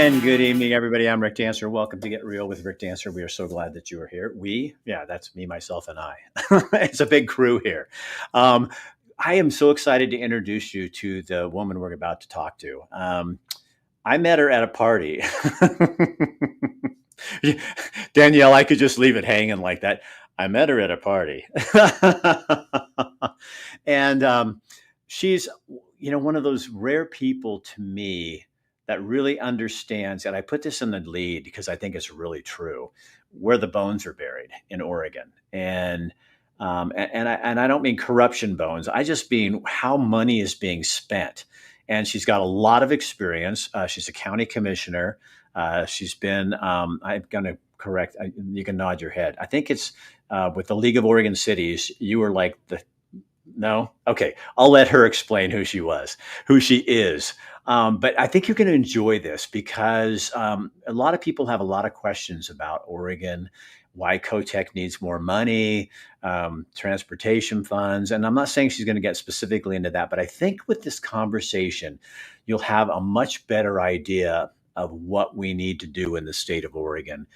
And good evening, everybody. I'm Rick Dancer. Welcome to Get Real with Rick Dancer. We are so glad that you are here. That's me, myself, and I. It's a big crew here. I am so excited to introduce you to the woman we're about to talk to. I met her at a party. Danielle, I could just leave it hanging like that. I met her at a party. And she's, one of those rare people to me that really understands, and I put this in the lead because I think it's really true, where the bones are buried in Oregon. And I don't mean corruption bones. I just mean how money is being spent. And she's got a lot of experience. She's a county commissioner. She's been, I'm going to correct, you can nod your head. I think it's with the League of Oregon Cities, you were like no? Okay. I'll let her explain who she is. But I think you're going to enjoy this because a lot of people have a lot of questions about Oregon, why COTEC needs more money, transportation funds. And I'm not saying she's going to get specifically into that, but I think with this conversation, you'll have a much better idea of what we need to do in the state of Oregon.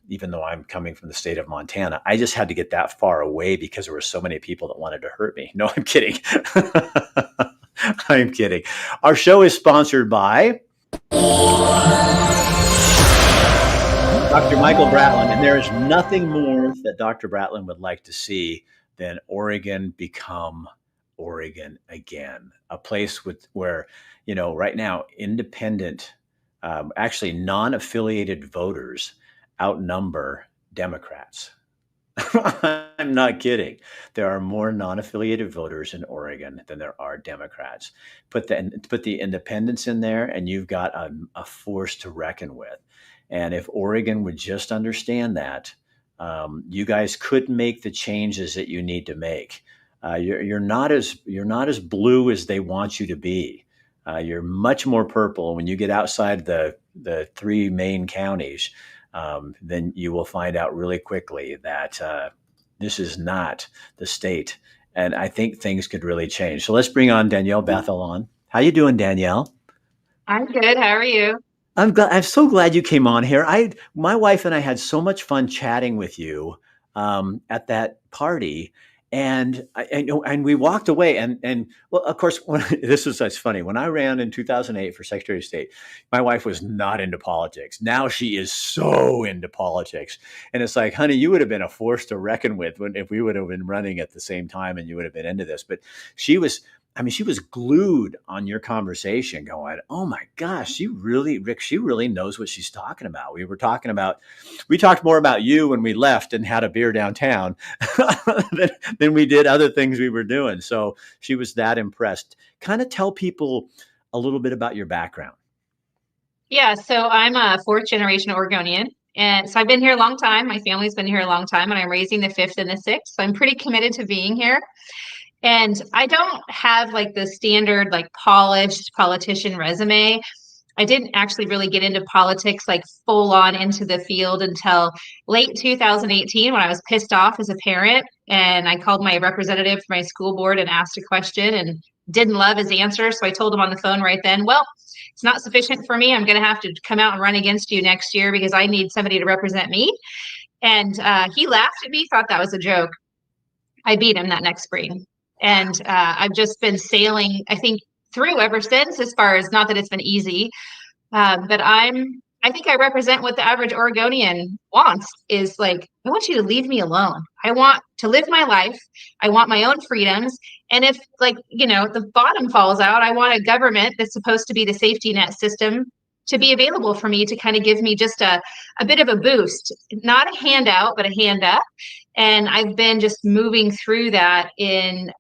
Even though I'm coming from the state of Montana, I just had to get that far away because there were so many people that wanted to hurt me. No, I'm kidding. I'm kidding. Our show is sponsored by Dr. Michael Bratland, and there is nothing more that Dr. Bratland would like to see than Oregon become Oregon again, a place where, right now, independent, actually non-affiliated voters outnumber Democrats. I'm not kidding. There are more non-affiliated voters in Oregon than there are Democrats. Put the independents in there, and you've got a force to reckon with. And if Oregon would just understand that, you guys could make the changes that you need to make. You're not as blue as they want you to be. You're much more purple. When you get outside the three main counties, then you will find out really quickly that this is not the state. And I think things could really change. So let's bring on Danielle Bethel on. How you doing, Danielle? I'm good. How are you? I'm so glad you came on here. My wife and I had so much fun chatting with you at that party. And we walked away, and well, of course, this is such funny. When I ran in 2008 for Secretary of State, my wife was not into politics. Now she is so into politics, and it's like, honey, you would have been a force to reckon with if we would have been running at the same time, and you would have been into this. But she was glued on your conversation going, oh my gosh, Rick, she really knows what she's talking about. We talked more about you when we left and had a beer downtown than we did other things we were doing. So she was that impressed. Kind of tell people a little bit about your background. Yeah, so I'm a fourth generation Oregonian. And so I've been here a long time. My family's been here a long time, and I'm raising the fifth and the sixth. So I'm pretty committed to being here. And I don't have like the standard, like polished politician resume. I didn't actually really get into politics, like full on into the field until late 2018 when I was pissed off as a parent. And I called my representative for my school board and asked a question and didn't love his answer. So I told him on the phone right then, well, it's not sufficient for me. I'm going to have to come out and run against you next year because I need somebody to represent me. And he laughed at me, thought that was a joke. I beat him that next spring. And I've just been sailing, I think, through ever since, as far as, not that it's been easy, but I think I represent what the average Oregonian wants, is like, I want you to leave me alone. I want to live my life. I want my own freedoms. And if, like, the bottom falls out, I want a government that's supposed to be the safety net system to be available for me to kind of give me just a bit of a boost, not a handout, but a hand up. And I've been just moving through that in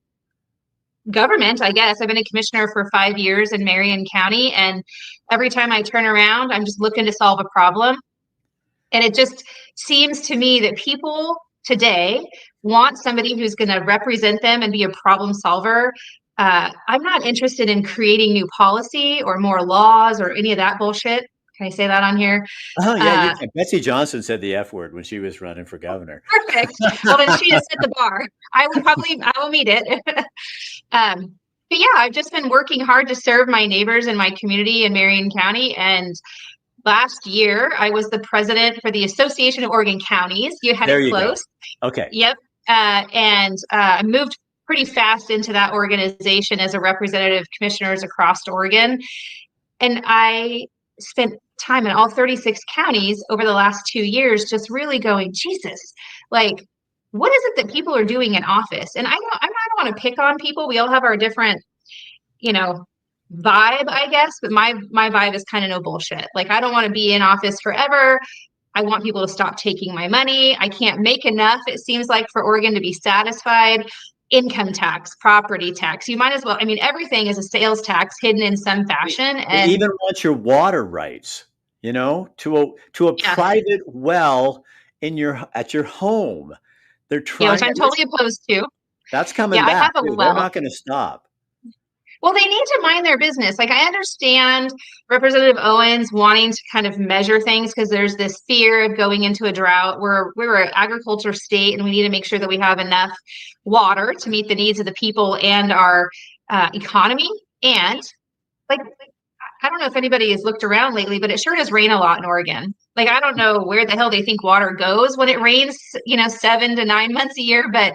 government, I guess. I've been a commissioner for 5 years in Marion County, and every time I turn around, I'm just looking to solve a problem. And it just seems to me that people today want somebody who's going to represent them and be a problem solver. I'm not interested in creating new policy or more laws or any of that bullshit. Can I say that on here? Oh, yeah, you can. Betsy Johnson said the F word when she was running for governor. Perfect. Well, then she has set the bar. I will meet it. But yeah, I've just been working hard to serve my neighbors in my community in Marion County. And last year, I was the president for the Association of Oregon Counties. You had There it you go. close. Okay. Yep. And I moved pretty fast into that organization as a representative of commissioners across Oregon. And I spent time in all 36 counties over the last 2 years just really going, Jesus, like, what is it that people are doing in office? And I don't want to pick on people. We all have our different, you know, vibe, I guess, but my vibe is kind of no bullshit. Like, I don't want to be in office forever. I want people to stop taking my money. I can't make enough, it seems like, for Oregon to be satisfied. Income tax, property tax. You might as well, I mean, everything is a sales tax hidden in some fashion. They And even want your water rights, to a yeah, private well at your home. They're yeah, which trying. I'm totally opposed to. That's coming Yeah, I back have a too. They're well. not going to stop. Well, they need to mind their business. Like, I understand Representative Owens wanting to kind of measure things because there's this fear of going into a drought. We're an agriculture state, and we need to make sure that we have enough water to meet the needs of the people and our economy. And like, I don't know if anybody has looked around lately, but it sure does rain a lot in Oregon. Like, I don't know where the hell they think water goes when it rains, 7 to 9 months a year, but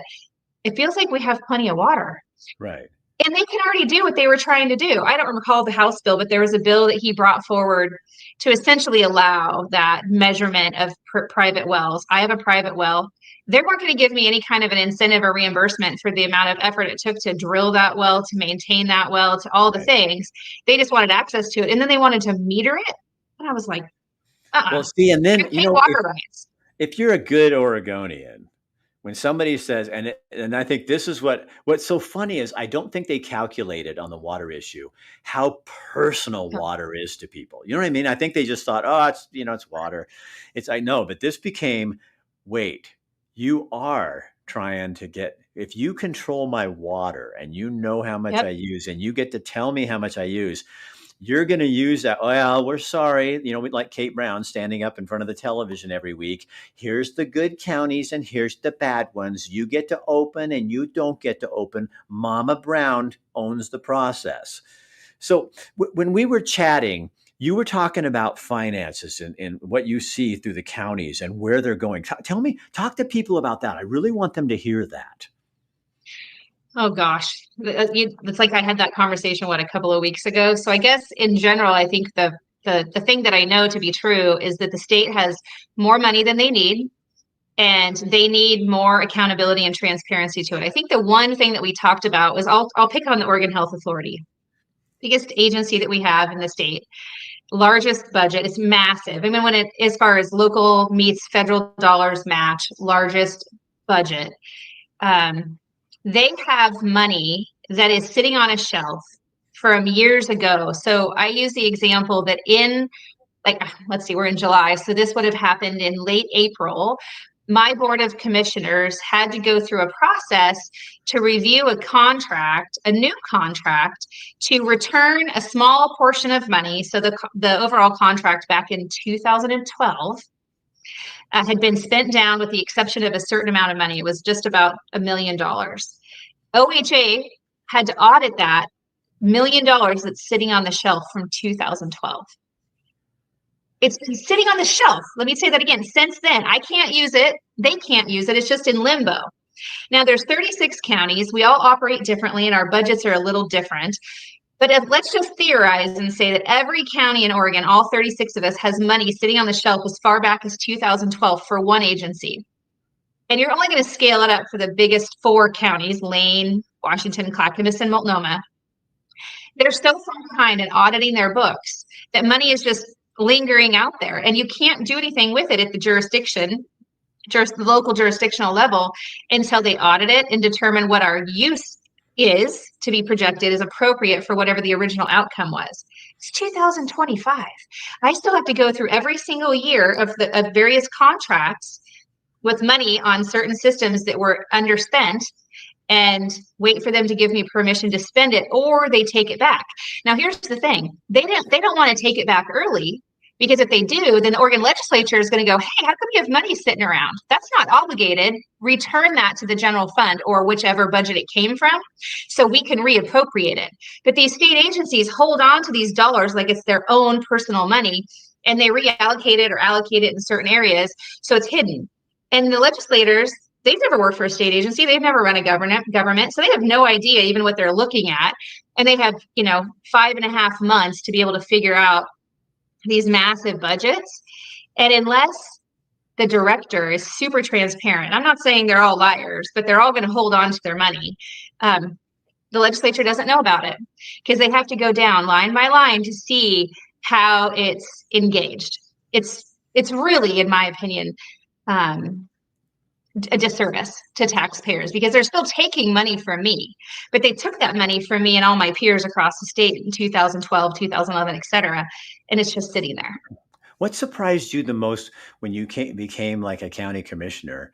it feels like we have plenty of water. Right. And they can already do what they were trying to do. I don't recall the House bill, but there was a bill that he brought forward to essentially allow that measurement of private wells. I have a private well. They weren't going to give me any kind of an incentive or reimbursement for the amount of effort it took to drill that well, to maintain that well, to all the Right. things. They just wanted access to it. And then they wanted to meter it. And I was like, Well, see, and then, I pay water rights. if you're a good Oregonian, when somebody says, and I think this is what's so funny is I don't think they calculated on the water issue how personal water is to people. You know what I mean? I think they just thought, oh, it's water. I know, but this became, wait, you are trying to if you control my water and you know how much I Yep. use and you get to tell me how much I use, you're going to use that. Well, we're sorry. We like Kate Brown standing up in front of the television every week. Here's the good counties and here's the bad ones. You get to open and you don't get to open. Mama Brown owns the process. So when we were chatting, you were talking about finances and what you see through the counties and where they're going. Talk to people about that. I really want them to hear that. Oh gosh, it's like I had that conversation a couple of weeks ago. So I guess in general, I think the thing that I know to be true is that the state has more money than they need, and they need more accountability and transparency to it. I think the one thing that we talked about was I'll pick on the Oregon Health Authority, biggest agency that we have in the state, largest budget. It's massive. I mean, as far as local meets federal dollars match, largest budget. They have money that is sitting on a shelf from years ago. So I use the example that let's see, we're in July. So this would have happened in late April. My board of commissioners had to go through a process to review a new contract, to return a small portion of money. So the overall contract back in 2012 had been spent down with the exception of a certain amount of money. It was just about $1 million. OHA had to audit that $1 million that's sitting on the shelf from 2012. It's been sitting on the shelf. Let me say that again. Since then, I can't use it. They can't use it. It's just in limbo. Now, there's 36 counties. We all operate differently, and our budgets are a little different. But let's just theorize and say that every county in Oregon, all 36 of us, has money sitting on the shelf as far back as 2012 for one agency. And you're only going to scale it up for the biggest 4 counties, Lane, Washington, Clackamas, and Multnomah. They're so far behind in auditing their books that money is just lingering out there. And you can't do anything with it at the local jurisdictional level until they audit it and determine what our use is to be projected as appropriate for whatever the original outcome was. It's 2025. I still have to go through every single year of various contracts with money on certain systems that were underspent and wait for them to give me permission to spend it, or they take it back. Now, here's the thing. They don't want to take it back early, because if they do, then the Oregon legislature is going to go, hey, how come you have money sitting around? That's not obligated. Return that to the general fund or whichever budget it came from so we can reappropriate it. But these state agencies hold on to these dollars like it's their own personal money. and they reallocate it or allocate it in certain areas. So it's hidden. And the legislators, they've never worked for a state agency. They've never run a government. So they have no idea even what they're looking at. And they have, 5.5 months to be able to figure out these massive budgets. And unless the director is super transparent, I'm not saying they're all liars, but they're all going to hold on to their money. The legislature doesn't know about it because they have to go down line by line to see how it's engaged. It's really, in my opinion, a disservice to taxpayers because they're still taking money from me, but they took that money from me and all my peers across the state in 2012, 2011, et cetera, and it's just sitting there. What surprised you the most when you became like a county commissioner?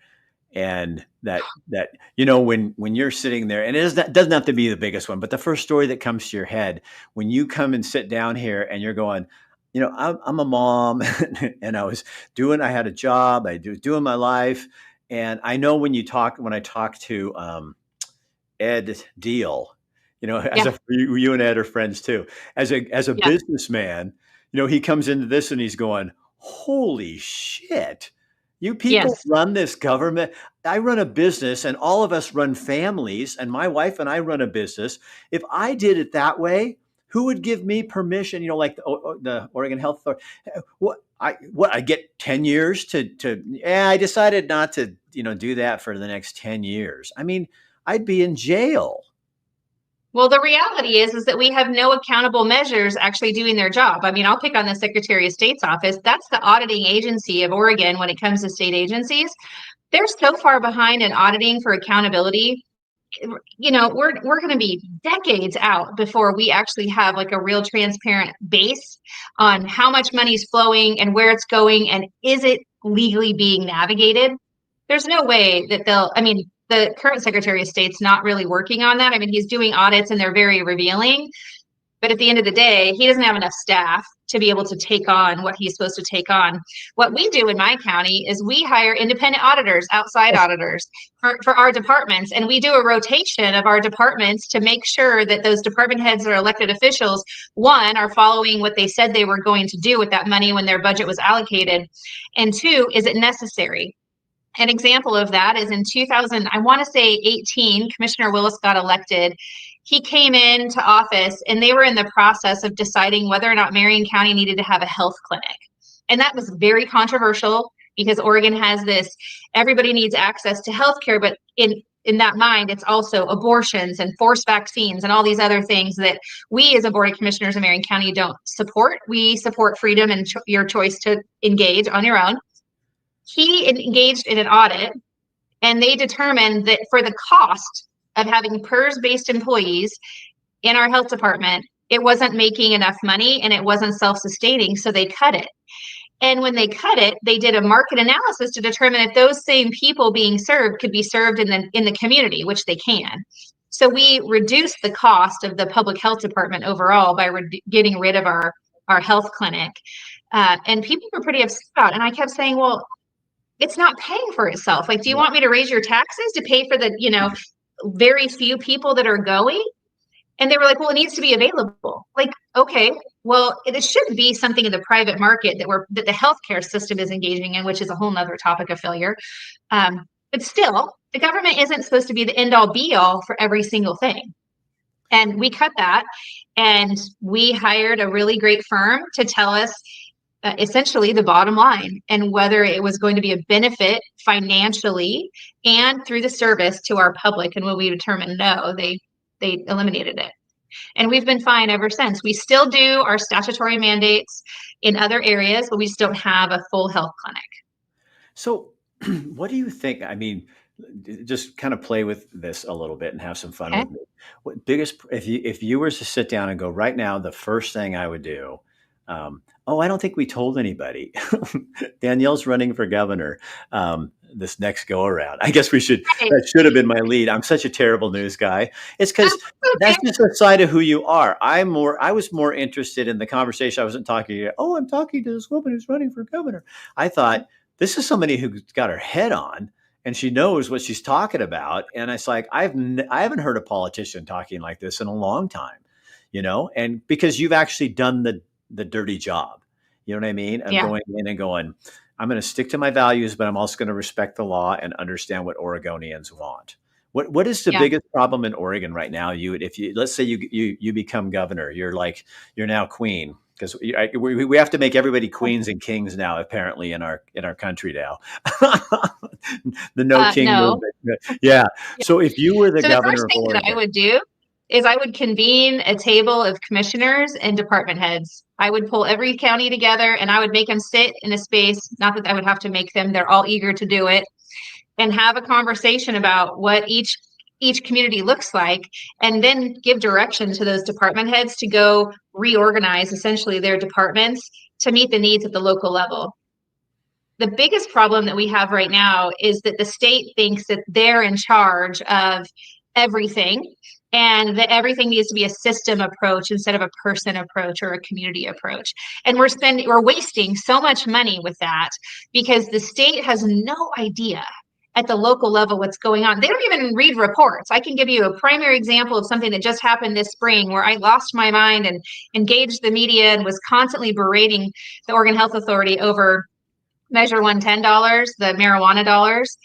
And when you're sitting there, and doesn't have to be the biggest one, but the first story that comes to your head when you come and sit down here and you're going, I'm a mom and I had a job, I was doing my life. And I know when I talk to Ed Deal, Yeah. you and Ed are friends too, as a Yeah. businessman, he comes into this and he's going, holy shit. You people Yes. run this government. I run a business and all of us run families, and my wife and I run a business. If I did it that way, who would give me permission? Like the Oregon Health Authority. I get 10 years I decided not to, do that for the next 10 years. I mean, I'd be in jail. Well, the reality is that we have no accountable measures actually doing their job. I mean, I'll pick on the Secretary of State's office. That's the auditing agency of Oregon when it comes to state agencies. They're so far behind in auditing for accountability. We're going to be decades out before we actually have like a real transparent base on how much money is flowing and where it's going and is it legally being navigated. There's no way that the current Secretary of State's not really working on that. I mean, he's doing audits and they're very revealing, but at the end of the day, he doesn't have enough staff to be able to take on what he's supposed to take on. What we do in my county is we hire independent auditors, outside auditors for our departments, and we do a rotation of our departments to make sure that those department heads or elected officials, one, are following what they said they were going to do with that money when their budget was allocated, and two, is it necessary? An example of that is in 2000, I want to say 18, Commissioner Willis got elected. He came into office and they were in the process of deciding whether or not Marion County needed to have a health clinic. And that was very controversial because Oregon has this, everybody needs access to health care, but in that mind, it's also abortions and forced vaccines and all these other things that we as a Board of Commissioners in Marion County don't support. We support freedom and your choice to engage on your own. He engaged in an audit and they determined that for the cost of having PERS-based employees in our health department, it wasn't making enough money and it wasn't self-sustaining, so they cut it. And when they cut it, they did a market analysis to determine if those same people being served could be served in the community, which they can. So we reduced the cost of the public health department overall by getting rid of our health clinic. And people were pretty upset about it. And I kept saying, well, it's not paying for itself. Like, do you want me to raise your taxes to pay for the, very few people that are going? And they were like, well, it needs to be available. Like, okay, well, it should be something in the private market that the healthcare system is engaging in, which is a whole nother topic of failure. But still, the government isn't supposed to be the end all be all for every single thing. And we cut that and we hired a really great firm to tell us essentially the bottom line and whether it was going to be a benefit financially and through the service to our public. And when we determined no, they eliminated it. And we've been fine ever since. We still do our statutory mandates in other areas, but we just don't have a full health clinic. So what do you think? I mean, just kind of play with this a little bit and have some fun with me. What if you were to sit down and go right now, the first thing I would do, I don't think we told anybody. Danielle's running for governor this next go around. I guess that should have been my lead. I'm such a terrible news guy. It's because that's just a side of who you are. I was more interested in the conversation. I wasn't talking to you. Oh, I'm talking to this woman who's running for governor. I thought this is somebody who's got her head on and she knows what she's talking about. And it's like, I haven't heard a politician talking like this in a long time, and because you've actually done the dirty job. You know what I mean? Of Yeah. going in and going, I'm going to stick to my values, but I'm also going to respect the law and understand what Oregonians want. What is the Yeah. biggest problem in Oregon right now? If you let's say you become governor, you're now queen, because we have to make everybody queens and kings now, apparently in our country now. The no king No. movement. Yeah. Yeah. So if you were the So the governor first of thing that I Oregon, would do is I would convene a table of commissioners and department heads. I would pull every county together and I would make them sit in a space, not that I would have to make them, they're all eager to do it, and have a conversation about what each community looks like, and then give direction to those department heads to go reorganize essentially their departments to meet the needs at the local level. The biggest problem that we have right now is that the state thinks that they're in charge of everything, and that everything needs to be a system approach instead of a person approach or a community approach. And we're wasting so much money with that because the state has no idea at the local level what's going on. They don't even read reports. I can give you a primary example of something that just happened this spring where I lost my mind and engaged the media and was constantly berating the Oregon Health Authority over Measure 110 dollars, the marijuana dollars.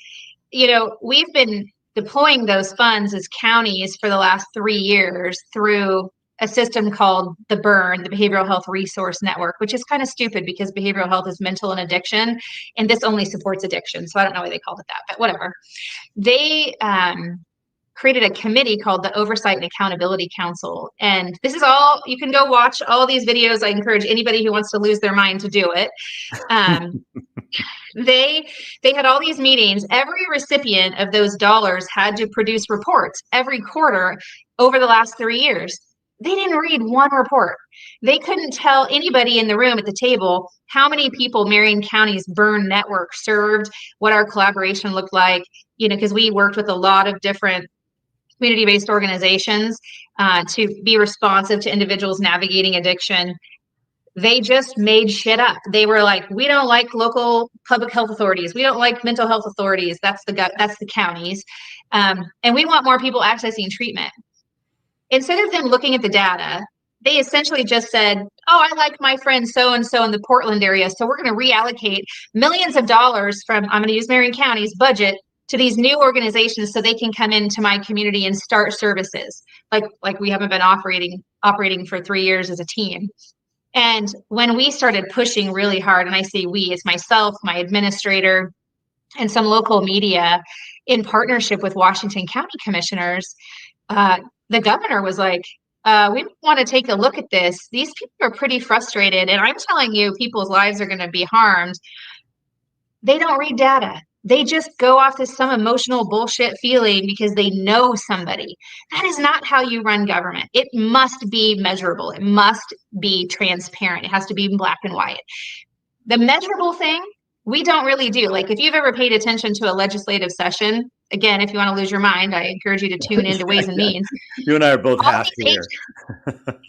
We've been deploying those funds as counties for the last 3 years through a system called the BERN, the Behavioral Health Resource Network, which is kind of stupid because behavioral health is mental and addiction, and this only supports addiction. So I don't know why they called it that, but whatever. They created a committee called the Oversight and Accountability Council. And this is all, you can go watch all these videos. I encourage anybody who wants to lose their mind to do it. Um, they had all these meetings. Every recipient of those dollars had to produce reports every quarter over the last 3 years. They didn't read one report. They couldn't tell anybody in the room at the table how many people Marion County's BERN network served, what our collaboration looked like, because we worked with a lot of different community-based organizations to be responsive to individuals navigating addiction. They just made shit up. They were like, we don't like local public health authorities. We don't like mental health authorities. That's the counties. And we want more people accessing treatment. Instead of them looking at the data, they essentially just said, oh, I like my friend so-and-so in the Portland area, so we're going to reallocate millions of dollars from, I'm going to use Marion County's budget to these new organizations so they can come into my community and start services. Like we haven't been operating for 3 years as a team. And when we started pushing really hard, and I say we, it's myself, my administrator, and some local media in partnership with Washington County commissioners, the governor was like, we want to take a look at this. These people are pretty frustrated. And I'm telling you, people's lives are going to be harmed. They don't read data. They just go off this some emotional bullshit feeling because they know somebody. That is not how you run government. It must be measurable. It must be transparent. It has to be in black and white. The measurable thing, we don't really do. Like if you've ever paid attention to a legislative session, again, if you want to lose your mind, I encourage you to tune into Ways and Means. you and I are both All half these here.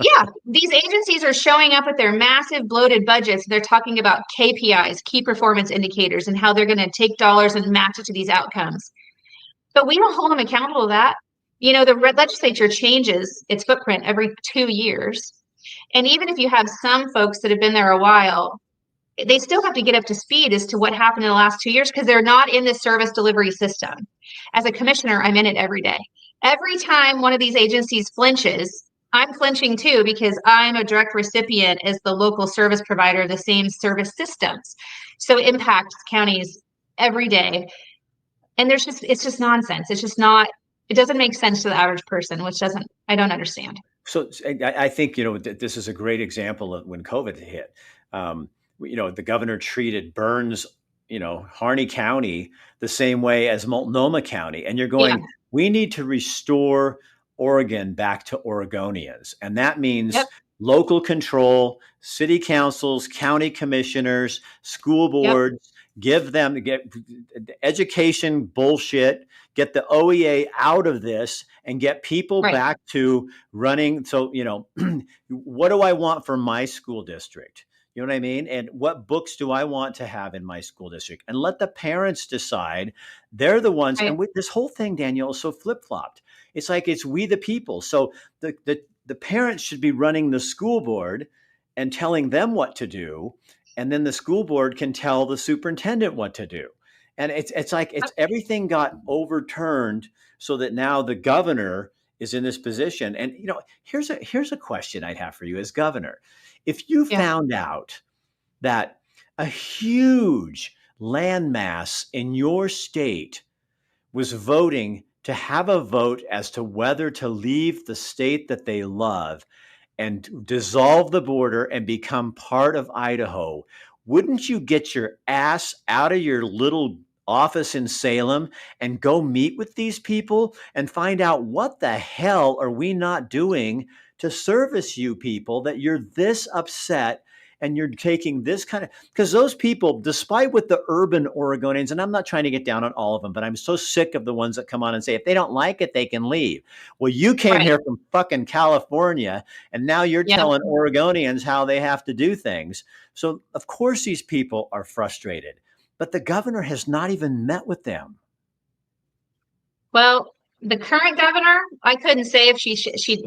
Yeah, these agencies are showing up with their massive bloated budgets. They're talking about KPIs, key performance indicators, and how they're going to take dollars and match it to these outcomes. But we don't hold them accountable to that. The legislature changes its footprint every 2 years. And even if you have some folks that have been there a while, they still have to get up to speed as to what happened in the last 2 years because they're not in the service delivery system. As a commissioner, I'm in it every day. Every time one of these agencies flinches, I'm flinching too because I'm a direct recipient as the local service provider of the same service systems. So it impacts counties every day. And it's just nonsense. It's just not, it doesn't make sense to the average person, I don't understand. So I think, this is a great example of when COVID hit. The governor treated Burns, Harney County the same way as Multnomah County. And you're Yeah. going, we need to restore Oregon back to Oregonians. And that means Yep. local control, city councils, county commissioners, school Yep. boards, get education bullshit, get the OEA out of this and get people Right. back to running. So, what do I want for my school district? You know what I mean? And what books do I want to have in my school district? And let the parents decide. They're the ones. Right. And with this whole thing, Danielle, is so flip-flopped. It's like it's we the people. So the parents should be running the school board and telling them what to do. and then the school board can tell the superintendent what to do. And it's like it's everything got overturned so that now the governor is in this position. And here's a question I'd have for you as governor. If you Yeah. found out that a huge landmass in your state was voting to have a vote as to whether to leave the state that they love and dissolve the border and become part of Idaho, wouldn't you get your ass out of your little office in Salem and go meet with these people and find out what the hell are we not doing to service you people that you're this upset and you're taking this kind of, because those people, despite what the urban Oregonians, and I'm not trying to get down on all of them, but I'm so sick of the ones that come on and say, if they don't like it, they can leave. Well, you came Right. here from fucking California and now you're Yep. telling Oregonians how they have to do things. So, of course, these people are frustrated, but the governor has not even met with them. Well, the current governor, I couldn't say if she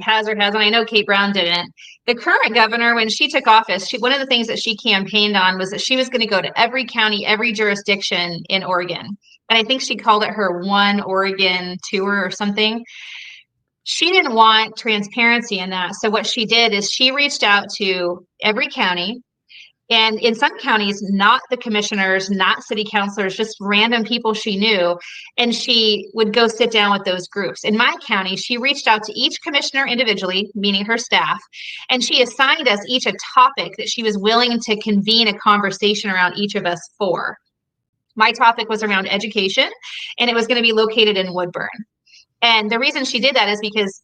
has or hasn't. I know Kate Brown didn't. The current governor, when she took office, one of the things that she campaigned on was that she was going to go to every county, every jurisdiction in Oregon. And I think she called it her One Oregon Tour or something. She didn't want transparency in that. So what she did is she reached out to every county, and in some counties, not the commissioners, not city councilors, just random people she knew. And she would go sit down with those groups. In my county, she reached out to each commissioner individually, meaning her staff, and she assigned us each a topic that she was willing to convene a conversation around each of us for. My topic was around education, and it was going to be located in Woodburn. And the reason she did that is because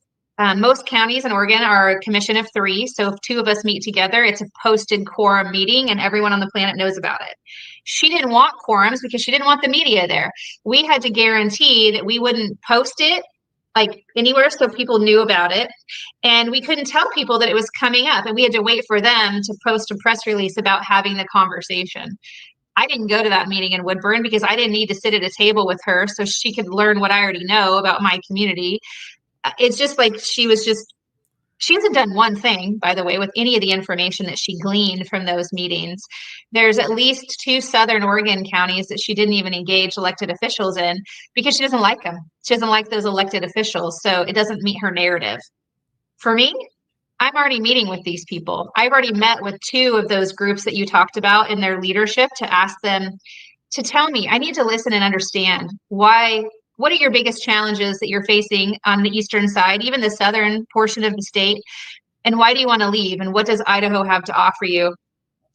most counties in Oregon are a commission of 3. So if 2 of us meet together, it's a posted quorum meeting and everyone on the planet knows about it. She didn't want quorums because she didn't want the media there. We had to guarantee that we wouldn't post it like anywhere so people knew about it. And we couldn't tell people that it was coming up. And we had to wait for them to post a press release about having the conversation. I didn't go to that meeting in Woodburn because I didn't need to sit at a table with her so she could learn what I already know about my community. It's just like she hasn't done one thing, by the way, with any of the information that she gleaned from those meetings. There's at least 2 Southern Oregon counties that she didn't even engage elected officials in because she doesn't like them. She doesn't like those elected officials. So it doesn't meet her narrative. For me, I'm already meeting with these people. I've already met with 2 of those groups that you talked about in their leadership to ask them to tell me. I need to listen and understand why. What are your biggest challenges that you're facing on the eastern side, even the southern portion of the state? And why do you want to leave? And what does Idaho have to offer you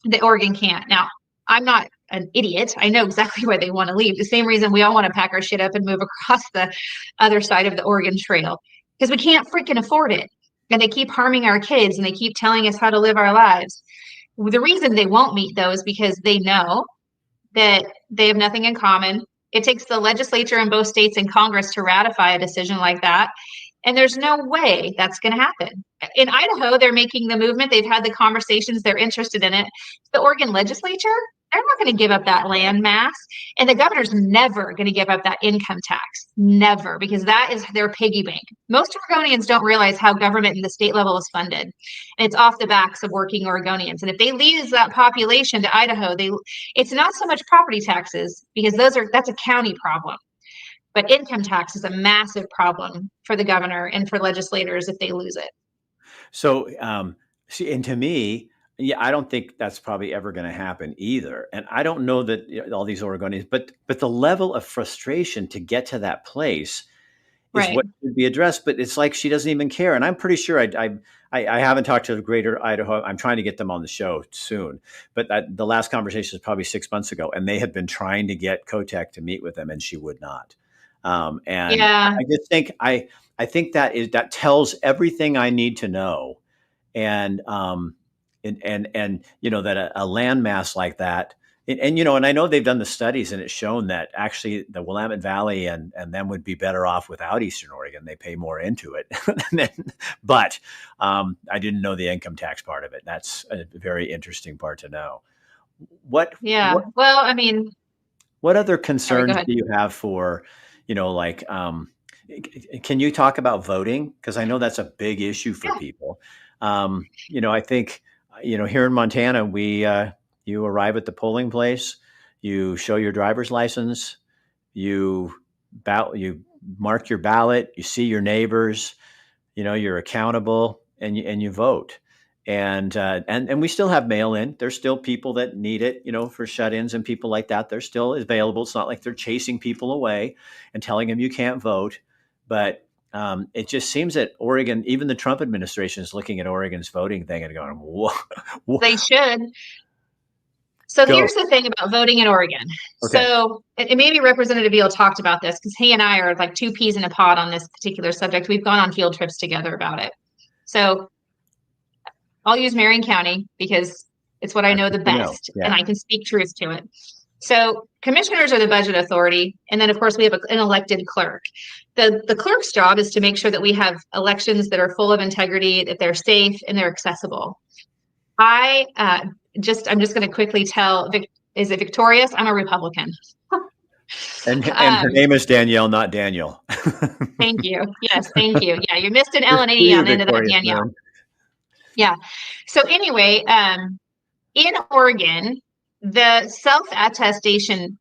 that Oregon can't? Now, I'm not an idiot. I know exactly why they want to leave. The same reason we all want to pack our shit up and move across the other side of the Oregon Trail because we can't freaking afford it. And they keep harming our kids and they keep telling us how to live our lives. The reason they won't meet those because they know that they have nothing in common. It takes the legislature in both states and Congress to ratify a decision like that. And there's no way that's going to happen. In Idaho, they're making the movement. They've had the conversations. They're interested in it. The Oregon legislature, they're not going to give up that land mass. And the governor's never going to give up that income tax. Never, because that is their piggy bank. Most Oregonians don't realize how government in the state level is funded. And it's off the backs of working Oregonians. And if they lose that population to Idaho, it's not so much property taxes, because that's a county problem. But income tax is a massive problem for the governor and for legislators if they lose it. So, see, and to me, yeah, I don't think that's probably ever going to happen either. And I don't know that all these Oregonians, but the level of frustration to get to that place is Right. what should be addressed. But it's like she doesn't even care. And I'm pretty sure I haven't talked to the Greater Idaho. I'm trying to get them on the show soon. But the last conversation was probably 6 months ago, and they had been trying to get Kotek to meet with them, and she would not. And Yeah. I just think I think that tells everything I need to know, and that a landmass like that, and I know they've done the studies and it's shown that actually the Willamette Valley and them would be better off without Eastern Oregon. They pay more into it, but I didn't know the income tax part of it. That's a very interesting part to know. What Yeah. what Well, I mean, what other sorry, go concerns ahead. do you have for, like, can you talk about voting? Because I know that's a big issue for Yeah. people. I think, here in Montana, You arrive at the polling place, you show your driver's license, you you mark your ballot, you see your neighbors, you're accountable, and you vote. And we still have mail in. There's still people that need it, for shut-ins and people like that. They're still available. It's not like they're chasing people away and telling them you can't vote. But it just seems that Oregon, even the Trump administration, is looking at Oregon's voting thing and going, "Whoa, They should. So go." here's the thing about voting in Oregon. Okay. So and maybe Representative Beal talked about this because he and I are like two peas in a pod on this particular subject. We've gone on field trips together about it. So I'll use Marion County because it's what I know the best, and I can speak truth to it. So commissioners are the budget authority, and then of course we have an elected clerk. The clerk's job is to make sure that we have elections that are full of integrity, that they're safe, and they're accessible. I'm just going to quickly tell, is it victorious? I'm a Republican. And her name is Danielle, not Daniel. Thank you. Yes, thank you. Yeah, you missed an L and an E on the end of that, Danielle. Man. Yeah. So anyway, in Oregon, the self-attestation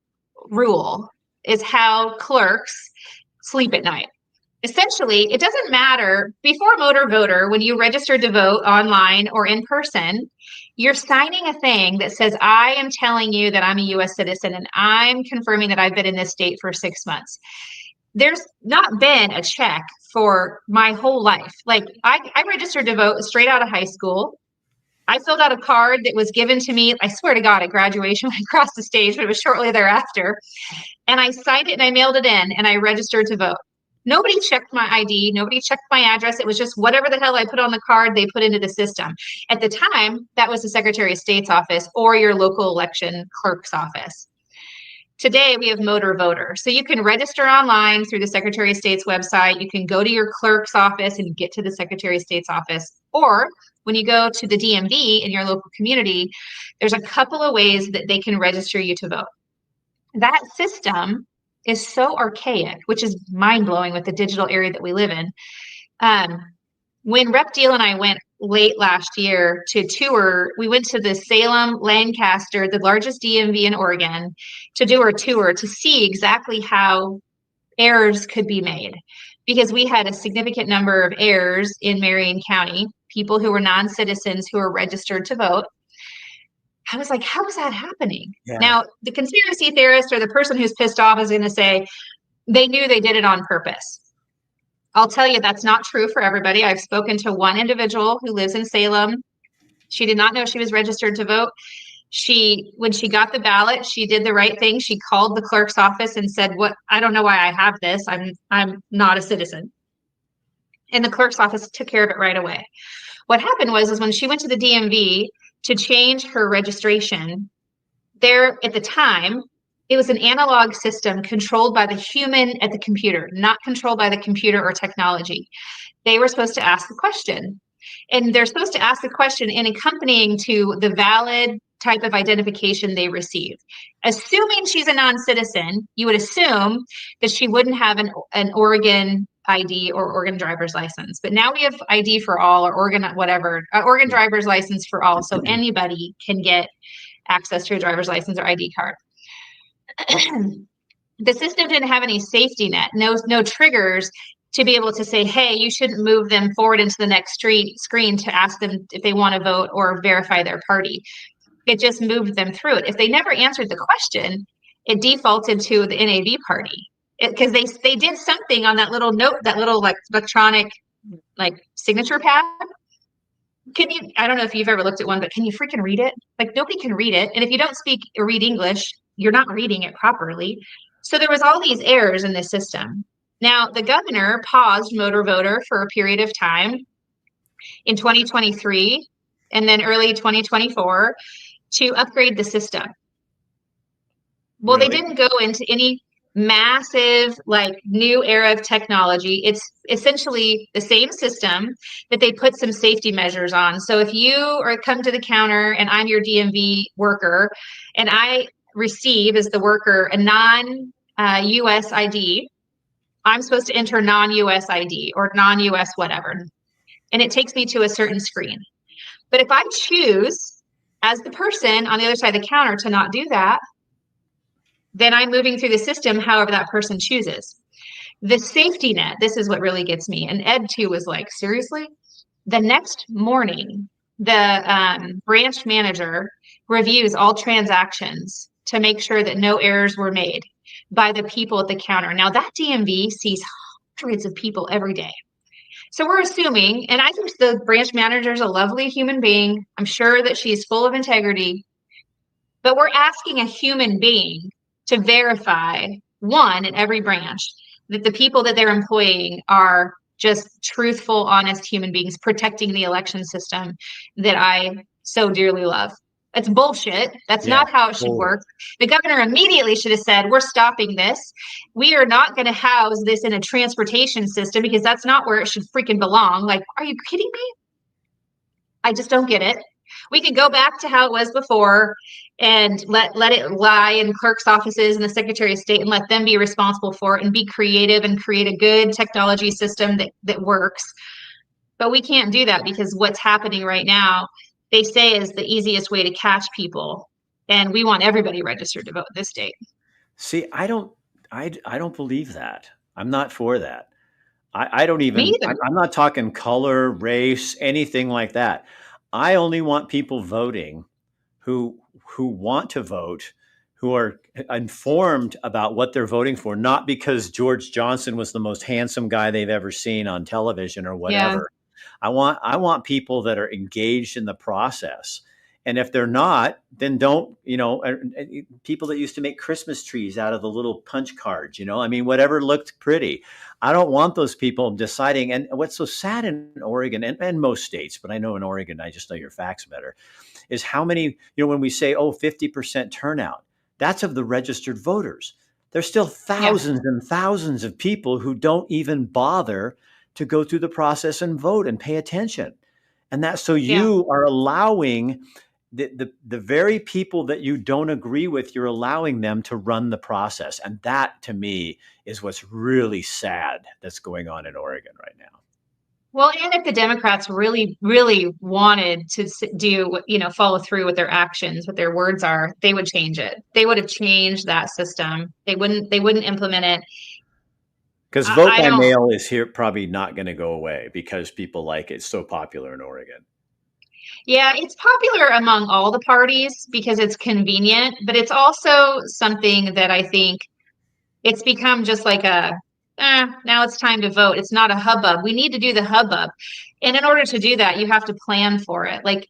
rule is how clerks sleep at night. Essentially, it doesn't matter before motor voter, when you register to vote online or in person, you're signing a thing that says, I am telling you that I'm a US citizen and I'm confirming that I've been in this state for 6 months. There's not been a check for my whole life. Like I registered to vote straight out of high school. I filled out a card that was given to me, I swear to God, at graduation when I crossed the stage, but it was shortly thereafter. And I signed it and I mailed it in and I registered to vote. Nobody checked my ID. Nobody checked my address. It was just whatever the hell I put on the card, they put into the system. At the time, that was the Secretary of State's office or your local election clerk's office. Today, we have motor voter. So you can register online through the Secretary of State's website. You can go to your clerk's office and get to the Secretary of State's office. Or when you go to the DMV in your local community, there's a couple of ways that they can register you to vote. That system is so archaic, which is mind-blowing with the digital area that we live in. When Rep. Deal and I went late last year to tour, we went to the Salem, Lancaster, the largest DMV in Oregon, to do our tour to see exactly how errors could be made. Because we had a significant number of errors in Marion County, people who were non-citizens who were registered to vote. I was like, how is that happening? Yeah. Now, the conspiracy theorist or the person who's pissed off is going to say, they knew they did it on purpose. I'll tell you that's not true for everybody. I've spoken to one individual who lives in Salem. She did not know she was registered to vote. When she got the ballot, she did the right thing. She called the clerk's office and said, I don't know why I have this. I'm not a citizen. And the clerk's office took care of it right away. What happened was when she went to the DMV to change her registration, there at the time, it was an analog system controlled by the human at the computer, not controlled by the computer or technology. They were supposed to ask the question. And they're supposed to ask the question in accompanying to the valid type of identification they received. Assuming she's a non-citizen, you would assume that she wouldn't have an Oregon ID or Oregon driver's license. But now we have ID for all or Oregon, whatever, Oregon driver's license for all. So anybody can get access to a driver's license or ID card. The system didn't have any safety net, no triggers to be able to say, hey, you shouldn't move them forward into the next screen to ask them if they want to vote or verify their party. It just moved them through it. If they never answered the question, it defaulted to the NAV party because they did something on that little note, that little like electronic like signature pad. I don't know if you've ever looked at one, but can you freaking read it? Like nobody can read it. And if you don't speak or read English, you're not reading it properly. So there was all these errors in this system. Now, the governor paused motor voter for a period of time in 2023 and then early 2024 to upgrade the system. Well, really? They didn't go into any massive like new era of technology. It's essentially the same system that they put some safety measures on. So if you come to the counter and I'm your DMV worker and I receive as the worker a non-US ID, I'm supposed to enter non-US ID or non-US whatever. And it takes me to a certain screen. But if I choose as the person on the other side of the counter to not do that, then I'm moving through the system however that person chooses. The safety net, this is what really gets me. And Ed too was like, seriously? The next morning, the branch manager reviews all transactions to make sure that no errors were made by the people at the counter. Now, that DMV sees hundreds of people every day. So we're assuming, and I think the branch manager is a lovely human being. I'm sure that she's full of integrity, but we're asking a human being to verify, one, in every branch, that the people that they're employing are just truthful, honest human beings protecting the election system that I so dearly love. That's bullshit. That's Yeah, not how it should totally. work. The governor immediately should have said, we're stopping this. We are not going to house this in a transportation system because that's not where it should freaking belong. Like, are you kidding me? I just don't get it. We could go back to how it was before and let it lie in clerks' offices and the Secretary of State and let them be responsible for it and be creative and create a good technology system that works. But we can't do that because what's happening right now, they say is the easiest way to catch people. And we want everybody registered to vote in this state. See, I don't believe that. I'm not for that. I don't Me even, either. I'm not talking color, race, anything like that. I only want people voting who want to vote, who are informed about what they're voting for, not because George Johnson was the most handsome guy they've ever seen on television or Yeah. whatever. I want people that are engaged in the process. And if they're not, then don't, people that used to make Christmas trees out of the little punch cards, I mean, whatever looked pretty. I don't want those people deciding. And what's so sad in Oregon and most states, but I know in Oregon, I just know your facts better, is how many, when we say, 50% turnout, that's of the registered voters. There's still Yeah. thousands and thousands of people who don't even bother to go through the process and vote and pay attention. And that's so Yeah. you are allowing the very people that you don't agree with, you're allowing them to run the process. And that to me is what's really sad that's going on in Oregon right now. Well, and if the Democrats really, really wanted to do, follow through with their actions, what their words are, they would change it. They would have changed that system. They wouldn't implement it. Because vote I by don't, mail is here probably not going to go away because people like it. It's so popular in Oregon. yeah, it's popular among all the parties because it's convenient, but it's also something that I think it's become just like now it's time to vote. It's not a hubbub. We need to do the hubbub. And in order to do that, you have to plan for it. Like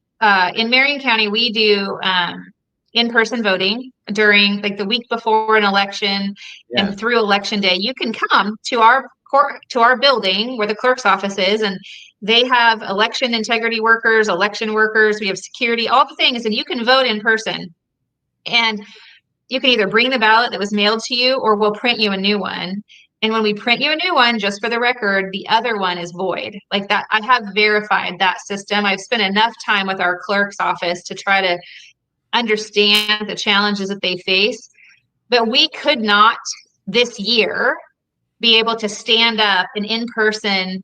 in Marion County, we do in-person voting during like the week before an election Yeah. and through election day. You can come to our court, to our building where the clerk's office is, and they have election integrity workers, election workers. We have security, all the things, and you can vote in person. And you can either bring the ballot that was mailed to you or we'll print you a new one. And when we print you a new one, just for the record, the other one is void. Like that, I have verified that system. I've spent enough time with our clerk's office to try to understand the challenges that they face. But we could not this year be able to stand up an in-person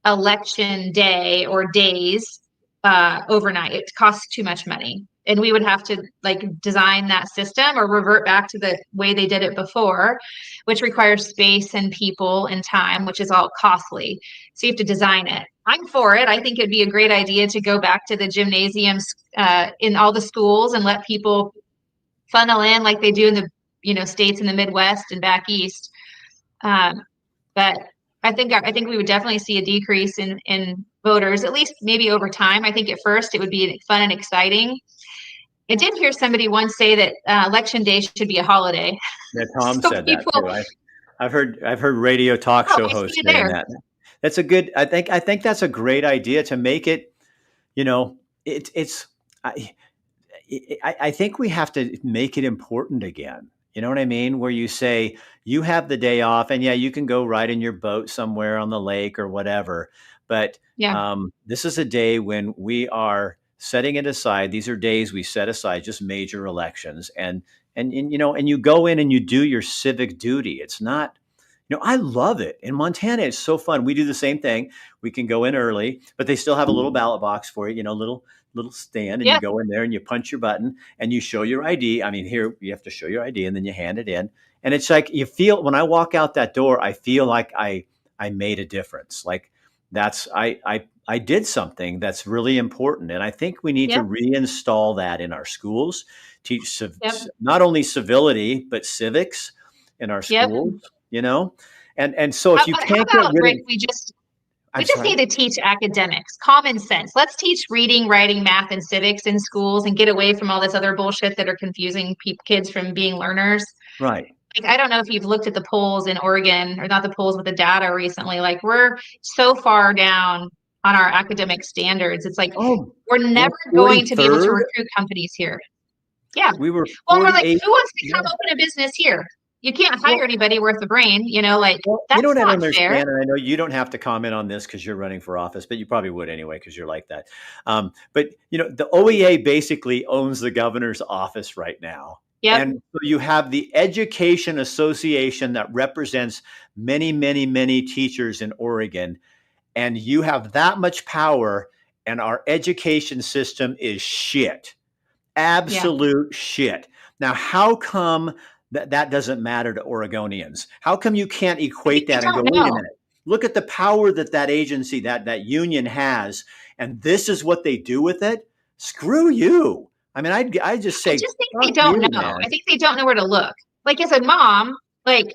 election day or days overnight. It costs too much money. And we would have to like design that system or revert back to the way they did it before, which requires space and people and time, which is all costly. So you have to design it. I'm for it. I think it'd be a great idea to go back to the gymnasiums in all the schools and let people funnel in like they do in the states in the Midwest and back east. But I think we would definitely see a decrease in voters, at least maybe over time. I think at first it would be fun and exciting. I did hear somebody once say that election day should be a holiday. Yeah, Tom So said that people, too. I've heard radio talk oh, show I see hosts you saying there. that. That's a good. I think that's a great idea to make it. You know, it's. I think we have to make it important again. You know what I mean? Where you say you have the day off, and yeah, you can go ride in your boat somewhere on the lake or whatever. But Yeah, this is a day when we are setting it aside. These are days we set aside, just major elections, and you go in and you do your civic duty. It's not, I love it. In Montana, it's so fun. We do the same thing. We can go in early, but they still have a little ballot box for you, little stand, and you Yeah, go in there and you punch your button and you show your ID. I mean, here you have to show your ID and then you hand it in. And it's like you feel when I walk out that door, I feel like I made a difference. Like that's I did something that's really important. And I think we need to yep, reinstall that in our schools, teach yep, not only civility, but civics in our yep. schools, you know? And so if you How can't get about, rid Rick, of, we I'm just sorry. need to teach academics, common sense. Let's teach reading, writing, math, and civics in schools and get away from all this other bullshit that are confusing kids from being learners. Right. Like, I don't know if you've looked at the polls in Oregon, or not the polls, but the data recently. Like, we're so far down on our academic standards. It's like Oh, we're we're never going to be able to 43rd. recruit companies here. Yeah. We were Well, and we're like, 48th. who wants to come Yeah. open a business here? You can't hire Well, anybody worth a brain, like well, that's what I don't not fair. understand, and I know you don't have to comment on this because you're running for office, but you probably would anyway because you're like that. But the OEA basically owns the governor's office right now, Yep. and so you have the Education Association that represents many, many, many teachers in Oregon, and you have that much power, and our education system is shit, Yeah. absolute shit. Now, how come that doesn't matter to Oregonians? How come you can't I think equate they that and go, don't wait a know. minute, look at the power that agency, that union has, and this is what they do with it? Screw you. I mean, I just I say, just think they fuck don't you, know. I man. think they don't know where to look. Like as a mom, like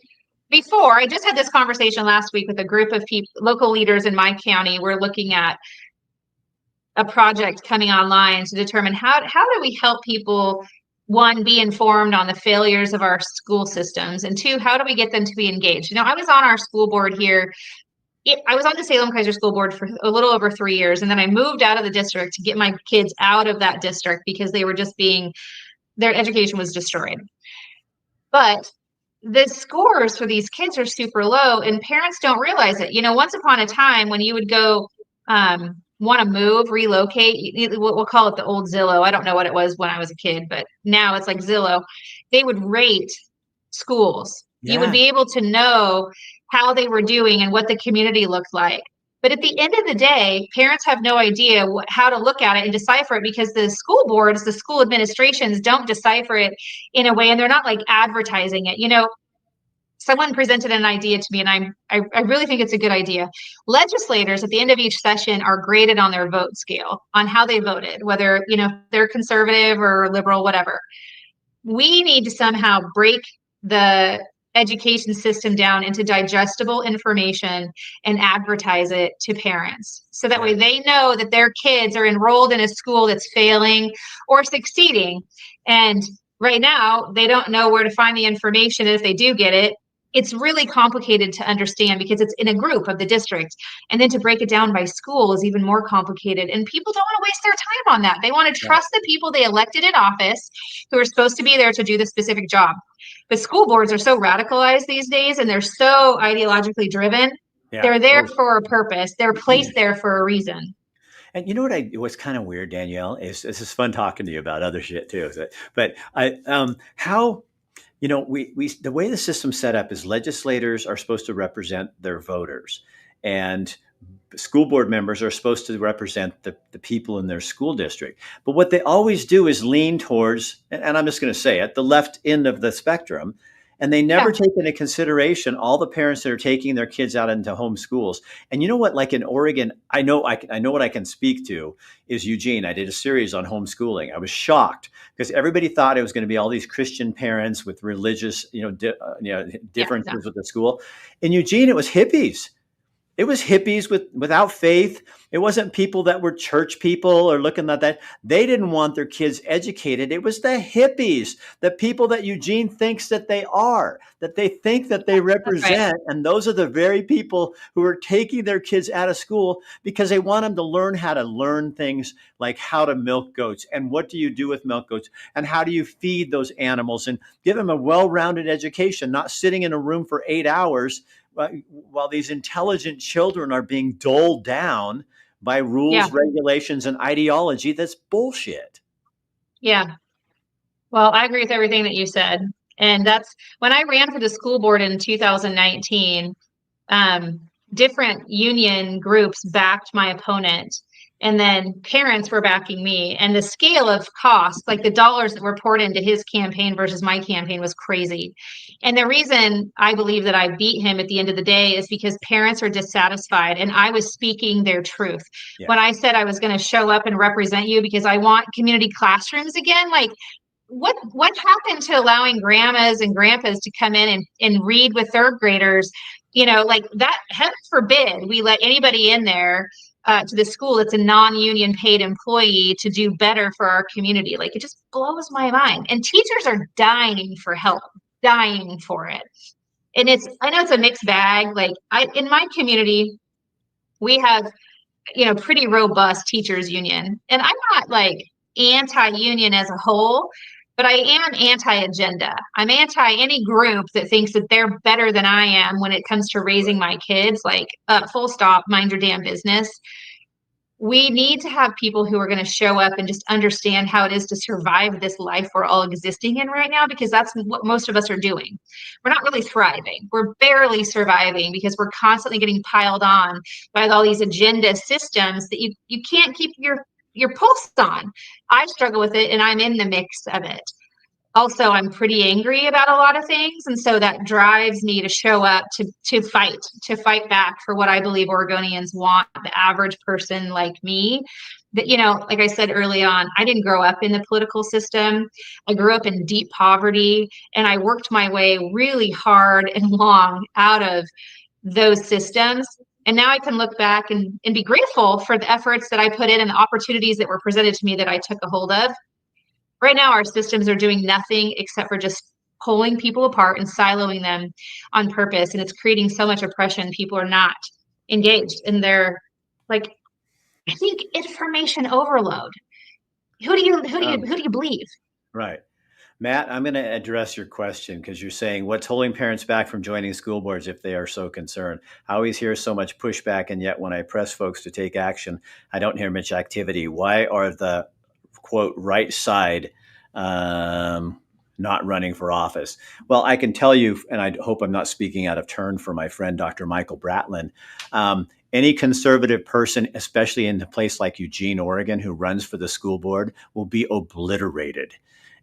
before, I just had this conversation last week with a group of people, local leaders in my county. We're looking at a project coming online to determine how do we help people, one, be informed on the failures of our school systems, and two, how do we get them to be engaged? I was on our school board here. I was on the Salem Kaiser School Board for a little over 3 years, and then I moved out of the district to get my kids out of that district because they were just being, their education was destroyed. But the scores for these kids are super low, and parents don't realize it. Once upon a time, when you would go want to move, relocate, we'll call it the old Zillow. I don't know what it was when I was a kid, but now it's like Zillow. They would rate schools. You would Yeah, be able to know how they were doing and what the community looked like. But at the end of the day, parents have no idea how to look at it and decipher it because the school boards, the school administrations don't decipher it in a way, and they're not like advertising it. Someone presented an idea to me, and I really think it's a good idea. Legislators at the end of each session are graded on their vote scale, on how they voted, whether they're conservative or liberal, whatever. We need to somehow break the education system down into digestible information and advertise it to parents so that way yeah, they know that their kids are enrolled in a school that's failing or succeeding. And right now they don't know where to find the information. If they do get it, it's really complicated to understand because it's in a group of the district, and then to break it down by school is even more complicated, and people don't want to waste their time on that. They want to right. trust the people they elected in office who are supposed to be there to do the specific job. But school boards are so radicalized these days, and they're so ideologically driven. Yeah. They're there Oh, for a purpose. They're placed there for a reason. and you know what's kind of weird, Danielle, is this is fun talking to you about other shit too. But I how we the way the system's set up is legislators are supposed to represent their voters, and school board members are supposed to represent the people in their school district. But what they always do is lean towards, and I'm just going to say it, the left end of the spectrum. And they never Yeah, take into consideration all the parents that are taking their kids out into home schools. And you know what? Like in Oregon, I know what I can speak to is Eugene. I did a series on homeschooling. I was shocked because everybody thought it was going to be all these Christian parents with religious, yeah, no, differences with the school. In Eugene, it was hippies. It was hippies without faith. It wasn't people that were church people or looking at that. They didn't want their kids educated. It was the hippies, the people that Eugene thinks that they are, that they think that they that's right. represent. And those are the very people who are taking their kids out of school because they want them to learn how to learn things like how to milk goats and what do you do with milk goats and how do you feed those animals and give them a well-rounded education, not sitting in a room for 8 hours while these intelligent children are being doled down by Yeah, rules, regulations, and ideology that's bullshit. yeah. Well, I agree with everything that you said. And that's when I ran for the school board in 2019. um, Different union groups backed my opponent, and then parents were backing me, and the scale of cost, like the dollars that were poured into his campaign versus my campaign, was crazy. And the reason I believe that I beat him at the end of the day is because parents are dissatisfied, and I was speaking their truth Yeah. when I said I was going to show up and represent you because I want community classrooms again. Like, what happened to allowing grandmas and grandpas to come in and read with third graders? Like that, heaven forbid we let anybody in there to the school that's a non-union paid employee to do better for our community. Like, it just blows my mind. And teachers are dying for help, dying for it. And I know it's a mixed bag. Like, in my community, we have pretty robust teachers union. And I'm not like anti-union as a whole, but I am anti-agenda. I'm anti any group that thinks that they're better than I am when it comes to raising my kids. Like, full stop, mind your damn business. We need to have people who are going to show up and just understand how it is to survive this life we're all existing in right now, because that's what most of us are doing. We're not really thriving. We're barely surviving because we're constantly getting piled on by all these agenda systems that you can't keep your pulse on. I struggle with it, and I'm in the mix of it. Also, I'm pretty angry about a lot of things, and so that drives me to show up to fight back for what I believe Oregonians want, the average person like me. That, like I said early on, I didn't grow up in the political system. I grew up in deep poverty, and I worked my way really hard and long out of those systems. And now I can look back and be grateful for the efforts that I put in and the opportunities that were presented to me that I took a hold of. Right now, our systems are doing nothing except for just pulling people apart and siloing them on purpose. And it's creating so much oppression. People are not engaged, and they're like, I think, information overload. Who do you believe? Right. Matt, I'm going to address your question because you're saying what's holding parents back from joining school boards if they are so concerned. I always hear so much pushback, and yet when I press folks to take action, I don't hear much activity. Why are the quote right side not running for office? Well, I can tell you, and I hope I'm not speaking out of turn for my friend Dr. Michael Bratland. Any conservative person, especially in a place like Eugene, Oregon, who runs for the school board will be obliterated.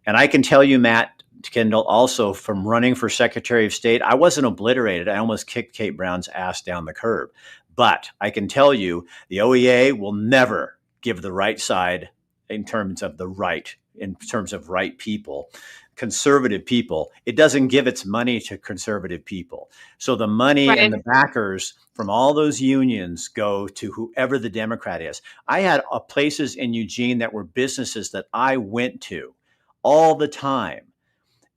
And I can tell you, Matt Kendall, also from running for Secretary of State, I wasn't obliterated. I almost kicked Kate Brown's ass down the curb. But I can tell you, the OEA will never give the right side in terms of right people, conservative people. It doesn't give its money to conservative people. So the money and Right. the backers from all those unions go to whoever the Democrat is. I had places in Eugene that were businesses that I went to all the time.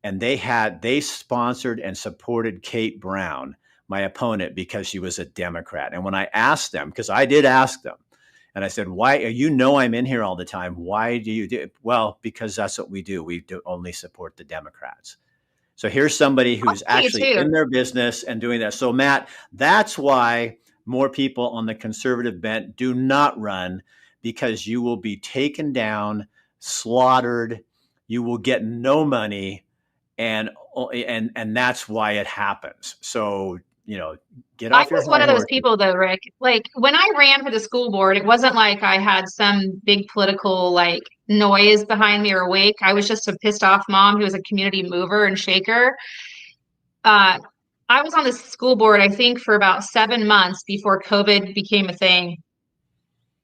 And they sponsored and supported Kate Brown, my opponent, because she was a Democrat. And when I asked them, because I did ask them, and I said, why, I'm in here all the time. Why do you do it? Well, because that's what we do. We do only support the Democrats. So here's somebody I'll who's tell you actually too. in their business and doing that. So Matt, that's why more people on the conservative bent do not run, because you will be taken down, slaughtered, you will get no money, and that's why it happens. So, get I off your was one high of those horse. people, though, Rick. Like, when I ran for the school board, it wasn't like I had some big political like noise behind me or wake. I was just a pissed off mom who was a community mover and shaker. Uh, I was on the school board, I think, for about 7 months before COVID became a thing.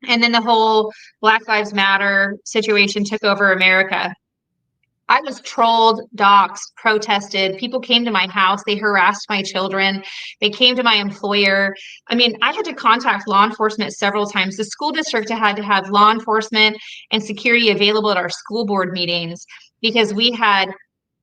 And then the whole Black Lives Matter situation took over America. I was trolled, doxxed, protested. People came to my house. They harassed my children. They came to my employer. I mean, I had to contact law enforcement several times. The school district had to have law enforcement and security available at our school board meetings because we had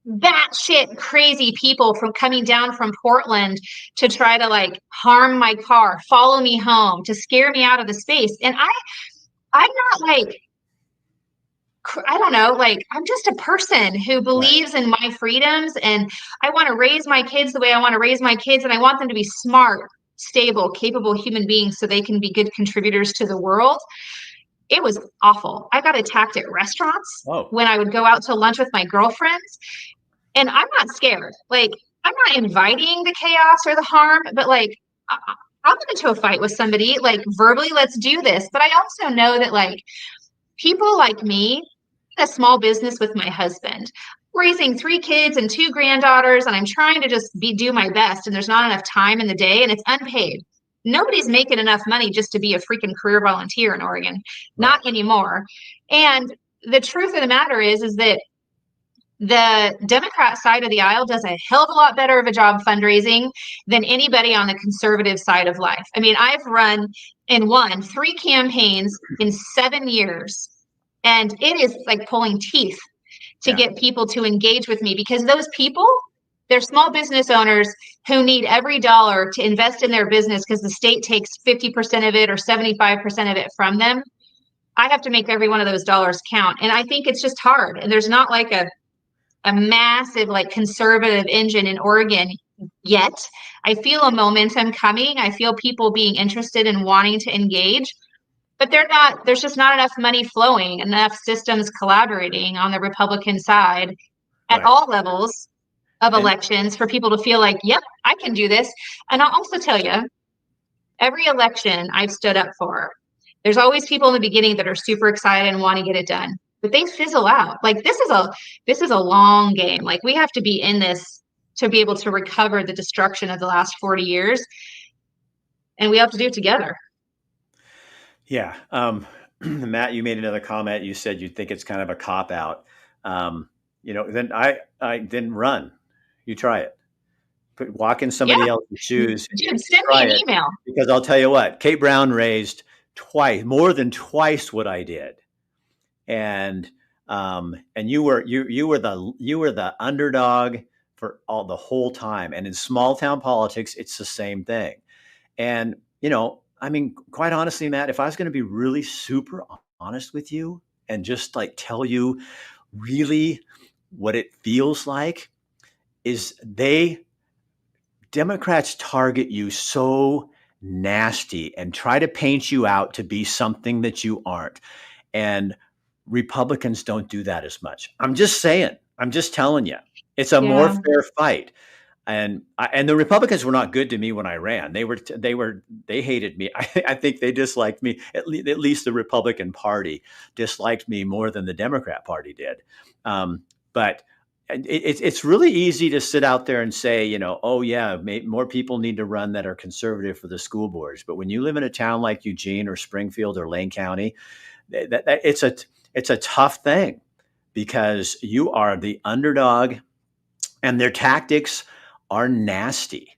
batshit crazy people from coming down from Portland to try to like harm my car, follow me home, to scare me out of the space. And I'm not like, I don't know, like, I'm just a person who Right. believes in my freedoms, and I want to raise my kids the way I want to raise my kids, and I want them to be smart, stable, capable human beings so they can be good contributors to the world. It was awful. I got attacked at restaurants Oh, when I would go out to lunch with my girlfriends. And I'm not scared. Like, I'm not inviting the chaos or the harm, but like, I'll get into a fight with somebody, like verbally, let's do this. But I also know that like people like me, a small business with my husband, raising 3 kids and 2 granddaughters, and I'm trying to just do my best, and there's not enough time in the day, and it's unpaid. Nobody's making enough money just to be a freaking career volunteer in Oregon, Right. not anymore. And the truth of the matter is that the Democrat side of the aisle does a hell of a lot better of a job fundraising than anybody on the conservative side of life. I mean, I've run and won 3 campaigns in 7 years, and it is like pulling teeth to Yeah. get people to engage with me, because those people, they're small business owners who need every dollar to invest in their business because the state takes 50% of it or 75% of it from them. I have to make every one of those dollars count. And I think it's just hard. And there's not like a massive like conservative engine in Oregon yet. I feel a momentum coming. I feel people being interested and wanting to engage, but there's just not enough money flowing, enough systems collaborating on the Republican side at Right. all levels of And elections for people to feel like, yep, I can do this. And I'll also tell you, every election I've stood up for, there's always people in the beginning that are super excited and want to get it done, but they fizzle out. Like this is a long game. Like we have to be in this to be able to recover the destruction of the last 40 years, and we have to do it together. yeah, Matt, you made another comment. You said you think it's kind of a cop out. Then I didn't run. You try it. Walk in Yeah, somebody else's shoes dude, and send me try an it. email. Because I'll tell you what, Kate Brown raised more than twice what I did, and you were the underdog for all the whole time. And in small town politics, it's the same thing. And I mean, quite honestly, Matt, if I was going to be really super honest with you and just like tell you really what it feels like, is they Democrats target you so nasty and try to paint you out to be something that you aren't. And Republicans don't do that as much. I'm just saying. I'm just telling you. It's a more Yeah. fair fight. And the Republicans were not good to me when I ran. They hated me. I think they disliked me. At least the Republican Party disliked me more than the Democrat Party did. But it's really easy to sit out there and say, oh yeah, more people need to run that are conservative for the school boards. But when you live in a town like Eugene or Springfield or Lane County, it's a tough thing because you are the underdog, and their tactics are nasty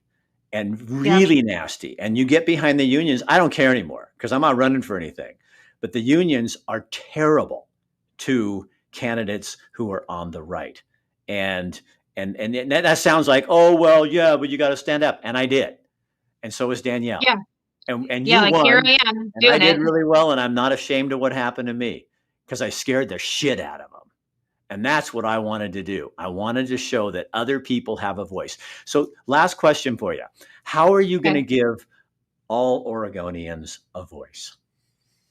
and Yep. really nasty. And you get behind the unions. I don't care anymore because I'm not running for anything. But the unions are terrible to candidates who are on the right. And that sounds like, oh well, yeah, but you got to stand up. And I did. And so was Danielle. Yeah. And Yeah. you Like here won. I am And I doing did it. really well. And I'm not ashamed of what happened to me because I scared the shit out of them. And that's what I wanted to do. I wanted to show that other people have a voice. So, last question for you. How are you going to Okay. give all Oregonians a voice?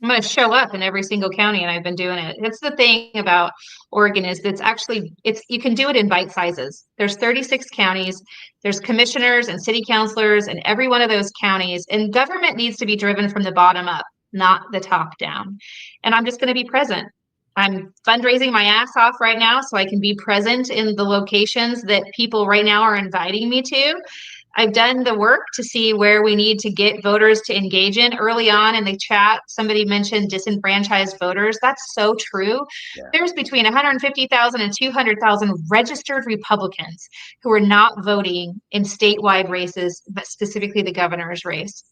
I'm going to show up in every single county, and I've been doing it. It's the thing about Oregon is that's actually it's you can do it in bite sizes. There's 36 counties. There's commissioners and city councilors in every one of those counties, and government needs to be driven from the bottom up, not the top down. And I'm just going to be present. I'm fundraising my ass off right now so I can be present in the locations that people right now are inviting me to. I've done the work to see where we need to get voters to engage in. Early on in the chat, somebody mentioned disenfranchised voters. That's so true. Yeah. There's between 150,000 and 200,000 registered Republicans who are not voting in statewide races, but specifically the governor's race.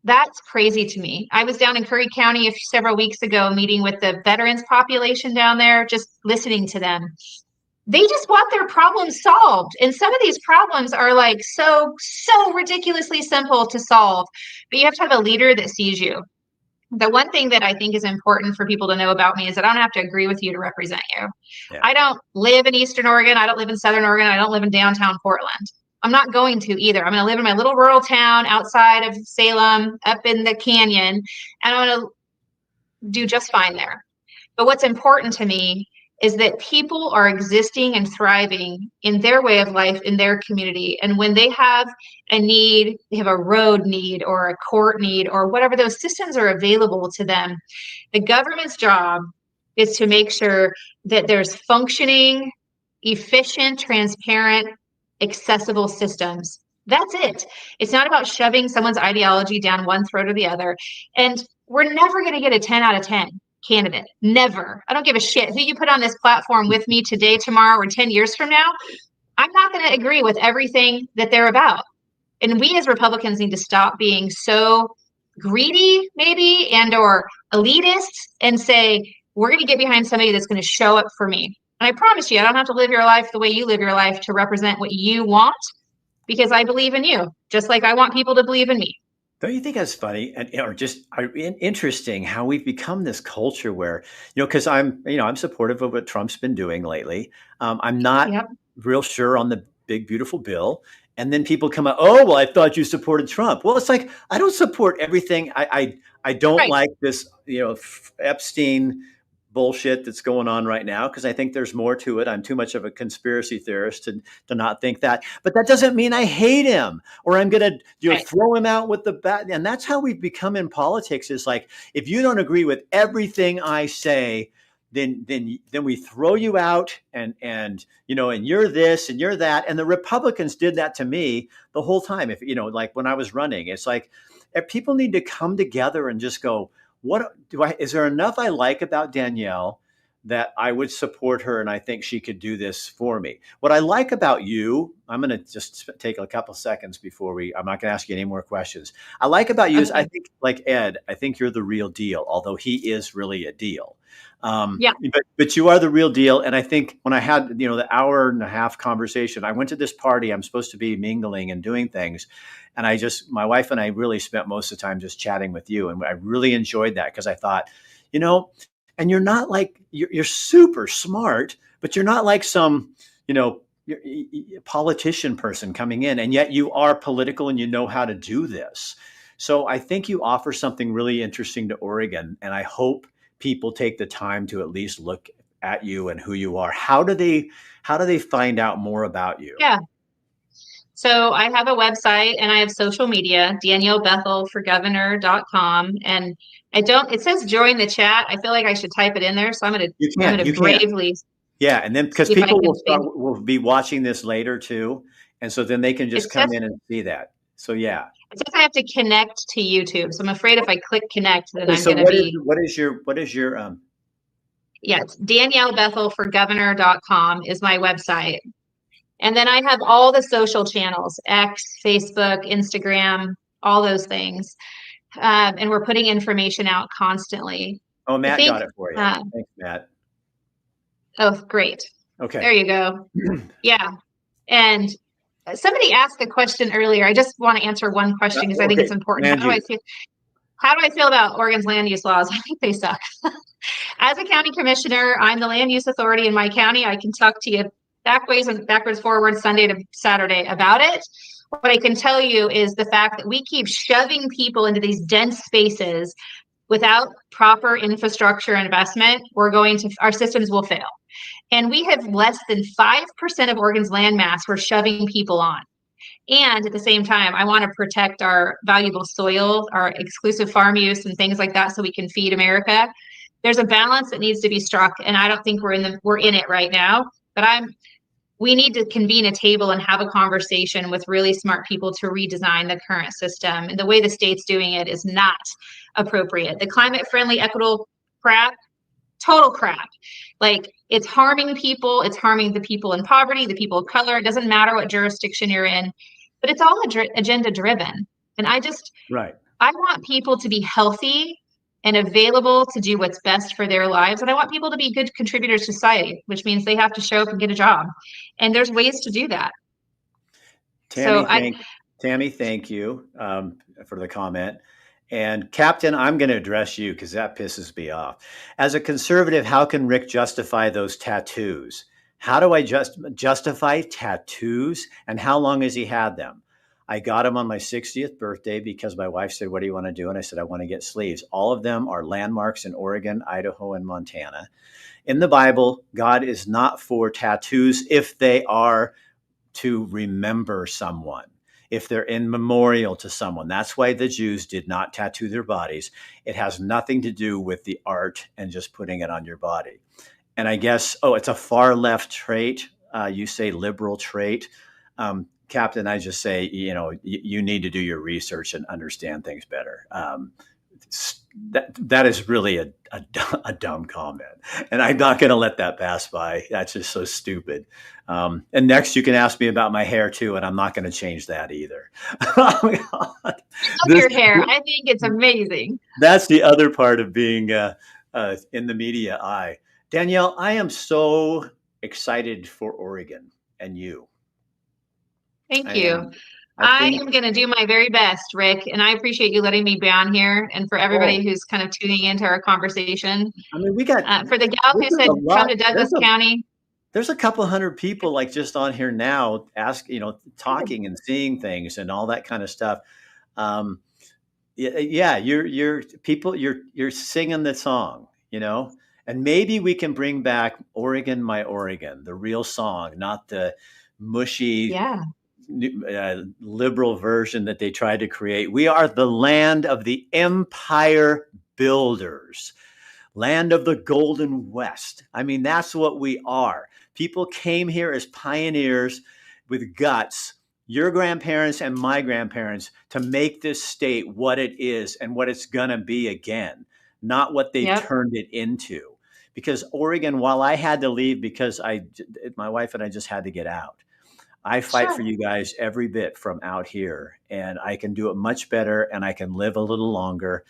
That's crazy to me. I was down in Curry County several weeks ago meeting with the veterans population down there, just listening to them. They just want their problems solved. And some of these problems are like so ridiculously simple to solve. But you have to have a leader that sees you. The one thing that I think is important for people to know about me is that I don't have to agree with you to represent you. Yeah. I don't live in Eastern Oregon. I don't live in Southern Oregon. I don't live in downtown Portland. I'm not going to either. I'm going to live in my little rural town outside of Salem, up in the canyon, and I'm going to do just fine there. But what's important to me is that people are existing and thriving in their way of life in their community. And when they have a need, they have a road need or a court need or whatever, those systems are available to them. The government's job is to make sure that there's functioning, efficient, transparent, accessible systems. That's it. It's not about shoving someone's ideology down one throat or the other. And we're never going to get a 10 out of 10 candidate. Never. I don't give a shit who you put on this platform with me today, tomorrow, or 10 years from now. I'm not going to agree with everything that they're about. And we as Republicans need to stop being so greedy, maybe, and or elitist, and say, we're going to get behind somebody that's going to show up for me. And I promise you, I don't have to live your life the way you live your life to represent what you want, because I believe in you, just like I want people to believe in me. Don't you think that's funny and or just interesting how we've become this culture where, because I'm supportive of what Trump's been doing lately. I'm not Yep. real sure on the big beautiful bill, and then people come out, oh well, I thought you supported Trump. Well, it's like I don't support everything. I don't Right. like this Epstein bullshit that's going on right now because I think there's more to it. I'm too much of a conspiracy theorist to not think that. But that doesn't mean I hate him or I'm going to Right. throw him out with the bat. And that's how we've become in politics. Is like if you don't agree with everything I say, then we throw you out and you're this and you're that. And the Republicans did that to me the whole time. If like when I was running, it's like if people need to come together and just go, is there enough I like about Danielle that I would support her and I think she could do this for me? What I like about you, I'm going to just take a couple seconds before I'm not going to ask you any more questions. I like about you is I Okay. think like Ed, I think you're the real deal, although he is really a deal. Yeah. But you are the real deal. And I think when I had, the hour and a half conversation, I went to this party. I'm supposed to be mingling and doing things. And my wife and I really spent most of the time just chatting with you. And I really enjoyed that because I thought, and you're not like, you're super smart, but you're not like some, politician person coming in. And yet you are political and you know how to do this. So I think you offer something really interesting to Oregon. And I hope people take the time to at least look at you and who you are. How do they find out more about you? Yeah. So I have a website and I have social media, DanielleBethelforGovernor.com. And it says join the chat. I feel like I should type it in there. So I'm gonna You can. bravely Yeah. And then because see if I people can think. will be watching this later too. And so then they can It just says come in and see that. So yeah. it says I have to connect to YouTube. So I'm afraid if I click connect, then Okay, I'm so gonna be what is your yeah, it's DanielleBethelforGovernor.com is my website. And then I have all the social channels, X, Facebook, Instagram, all those things. And we're putting information out constantly. oh, I Matt got think, it for you. uh, Thanks, Matt. oh, great. Okay. There you go. Yeah. And somebody asked a question earlier. I just want to answer one question because I think Okay. it's important. Land use. How do I feel about Oregon's land use laws? I think they suck. As a county commissioner, I'm the land use authority in my county. I can talk to you backwards, forwards, Sunday to Saturday about it. What I can tell you is the fact that we keep shoving people into these dense spaces without proper infrastructure investment, our systems will fail. And we have less than 5% of Oregon's land mass we're shoving people on. And at the same time, I want to protect our valuable soil, our exclusive farm use and things like that so we can feed America. There's a balance that needs to be struck, and I don't think we're in it right now. But we need to convene a table and have a conversation with really smart people to redesign the current system. And the way the state's doing it is not appropriate. The climate friendly, equitable crap, total crap. Like it's harming people, it's harming the people in poverty, the people of color. It doesn't matter what jurisdiction you're in, but it's all agenda driven. And Right. I want people to be healthy and available to do what's best for their lives. And I want people to be good contributors to society, which means they have to show up and get a job. And there's ways to do that. So Tammy, thank you for the comment. And Captain, I'm going to address you because that pisses me off. As a conservative, how can Rick justify those tattoos? How do I justify tattoos? And how long has he had them? I got them on my 60th birthday because my wife said, "What do you want to do?" And I said, "I want to get sleeves." All of them are landmarks in Oregon, Idaho, and Montana. In the Bible, God is not for tattoos if they are to remember someone, if they're in memorial to someone. That's why the Jews did not tattoo their bodies. It has nothing to do with the art and just putting it on your body. And I guess, oh, it's a far left trait. You say liberal trait. Captain, I just say, you need to do your research and understand things better. That is really a dumb comment, and I'm not going to let that pass by. That's just so stupid. And next, you can ask me about my hair too, and I'm not going to change that either. Oh, God. Love your hair. I think it's amazing. That's the other part of being in the media eye. Danielle, I am so excited for Oregon and you. Thank I you. am. I I think. am going to do my very best, Rick, and I appreciate you letting me be on here and for everybody Oh, who's kind of tuning into our conversation. I mean, we got. For the gal This who is said a come lot. to Douglas County, There's a couple hundred people like just on here now, talking and seeing things and all that kind of stuff. Um, yeah, you're people, you're singing the song, and maybe we can bring back Oregon, my Oregon, the real song, not the mushy yeah, liberal version that they tried to create. We are the land of the empire builders, land of the Golden West. I mean, that's what we are. People came here as pioneers with guts, your grandparents and my grandparents, to make this state what it is and what it's going to be again, not what they've yep, turned it into. Because Oregon, while I had to leave because my wife and I just had to get out, I fight for sure. you guys every bit from out here, and I can do it much better, and I can live a little longer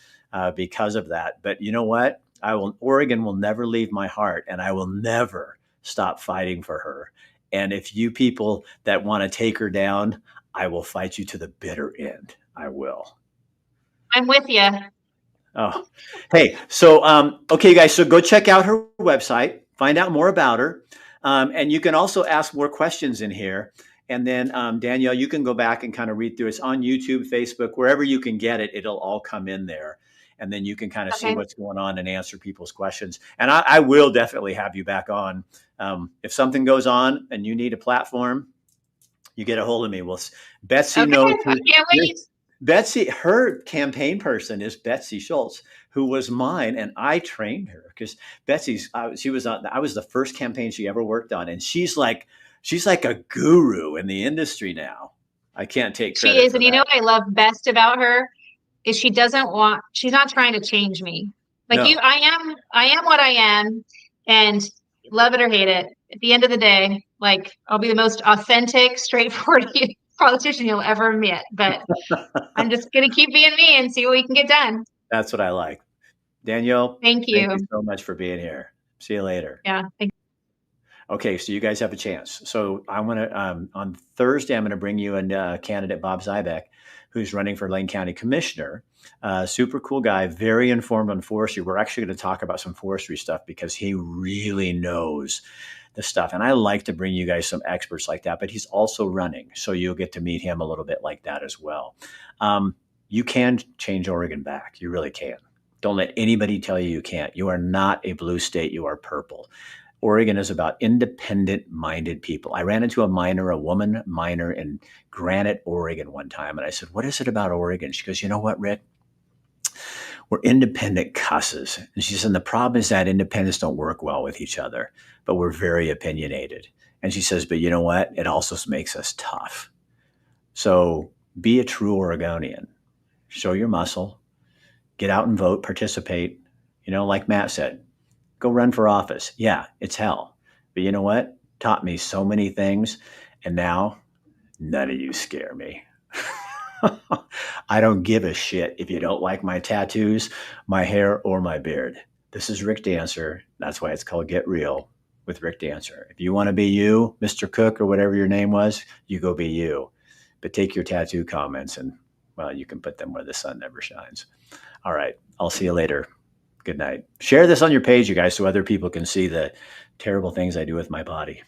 because of that. But you know what? Oregon will never leave my heart, and I will never stop fighting for her. And if you people that want to take her down, I will fight you to the bitter end. I will. I'm with you. Oh, hey. So, okay, guys. So go check out her website, find out more about her, and you can also ask more questions in here. And then Danielle, you can go back and kind of read through. It's on YouTube, Facebook, wherever you can get it. It'll all come in there, and then you can kind of see Okay. what's going on and answer people's questions. And I will definitely have you back on. If something goes on and you need a platform, you get a hold of me. Well, Betsy Okay. knows I who. can't wait. Betsy, her campaign person is Betsy Schultz, who was mine, and I trained her because she was on. I was the first campaign she ever worked on, and she's like a guru in the industry now. I can't take She credit is. for And you know that. what I love best about her is she's not trying to change me. Like No, I am what I am, and love it or hate it. At the end of the day, like I'll be the most authentic, straightforward politician you'll ever meet. But I'm just gonna keep being me and see what we can get done. that's what I like. Danielle, Thank thank you you. so much for being here. See you later. Yeah. Okay, so you guys have a chance. So I'm gonna on Thursday. I'm gonna bring you a candidate, Bob Zybeck, who's running for Lane County Commissioner. Super cool guy, very informed on forestry. We're actually going to talk about some forestry stuff because he really knows the stuff. And I like to bring you guys some experts like that. But he's also running, so you'll get to meet him a little bit like that as well. You can change Oregon back. You really can. Don't let anybody tell you you can't. You are not a blue state. You are purple. Oregon is about independent minded people. I ran into a woman miner in Granite, Oregon one time. And I said, "What is it about Oregon?" She goes, "You know what, Rick? We're independent cusses." And she said, "The problem is that independents don't work well with each other, but we're very opinionated." And she says, "But you know what? It also makes us tough." So be a true Oregonian. Show your muscle, get out and vote, participate. Like Matt said, go run for office. Yeah, it's hell. But you know what? Taught me so many things. And now none of you scare me. I don't give a shit if you don't like my tattoos, my hair, or my beard. This is Rick Dancer. That's why it's called Get Real with Rick Dancer. If you want to be you, Mr. Cook, or whatever your name was, you go be you. But take your tattoo comments and, well, you can put them where the sun never shines. All right. I'll see you later. Good night. Share this on your page, you guys, so other people can see the terrible things I do with my body.